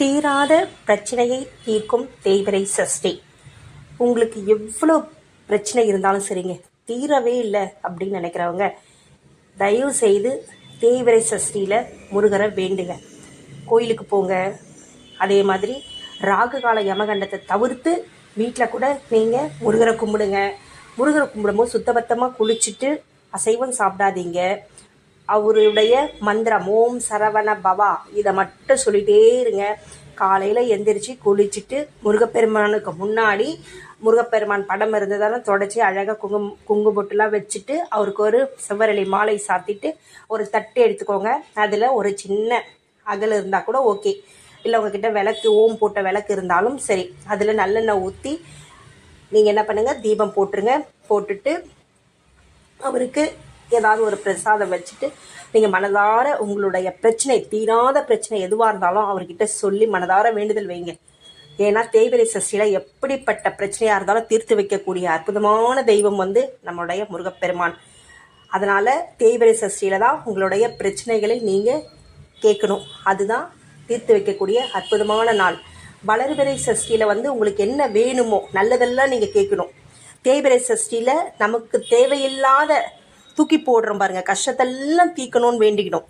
தீராத பிரச்சனையை தீர்க்கும் தேய்பிறை சஷ்டி. உங்களுக்கு எவ்வளோ பிரச்சனை இருந்தாலும் சரிங்க, தீரவே இல்லை அப்படின்னு நினைக்கிறவங்க தயவு செய்து தேய்பிறை சஷ்டியில் முருகரை வேண்டுங்க. கோயிலுக்கு போங்க. அதே மாதிரி ராகு கால யமகண்டத்தை தவிர்த்து வீட்டில் கூட நீங்கள் முருகரை கும்பிடுங்க. முருகரை கும்பிடும்போது சுத்தபத்தமாக குளிச்சுட்டு அசைவம் சாப்பிடாதீங்க. அவருடைய மந்திரம் ஓம் சரவண பவா இதை மட்டும் சொல்லிகிட்டே இருங்க. காலையில் எந்திரிச்சு குளிச்சுட்டு முருகப்பெருமானுக்கு முன்னாடி முருகப்பெருமான் படம் இருந்ததால தொடச்சி அழகாக குங்குமொட்டுலாம் வச்சுட்டு அவருக்கு ஒரு செவ்வரளி மாலை சாத்திட்டு ஒரு தட்டு எடுத்துக்கோங்க. அதில் ஒரு சின்ன அகல் இருந்தால் கூட ஓகே, இல்லை உங்ககிட்ட விளக்கு ஓம் போட்ட விளக்கு இருந்தாலும் சரி, அதில் நல்லெண்ணெய் ஊற்றி நீங்கள் என்ன பண்ணுங்கள், தீபம் போட்டுருங்க. போட்டுட்டு அவருக்கு ஏதாவது ஒரு பிரசாதம் வச்சுட்டு நீங்கள் மனதார உங்களுடைய பிரச்சனை, தீராத பிரச்சனை எதுவாக இருந்தாலும் அவர்கிட்ட சொல்லி மனதார வேண்டுதல் வைங்க. ஏன்னா தேய்பிறை சஷ்டியில் எப்படிப்பட்ட பிரச்சனையாக இருந்தாலும் தீர்த்து வைக்கக்கூடிய அற்புதமான தெய்வம் நம்மளுடைய முருகப்பெருமான். அதனால் தேய்பிறை சஷ்டியில் தான் உங்களுடைய பிரச்சனைகளை நீங்கள் கேட்கணும். அதுதான் தீர்த்து வைக்கக்கூடிய அற்புதமான நாள். வளர்பிறை சஷ்டியில் உங்களுக்கு என்ன வேணுமோ நல்லதெல்லாம் நீங்கள் கேட்கணும். தேய்பிறை சஷ்டியில் நமக்கு தேவையில்லாத தூக்கி போடுறோம் பாருங்க, கஷ்டத்தெல்லாம் தீக்கணும்னு வேண்டிக்கணும்.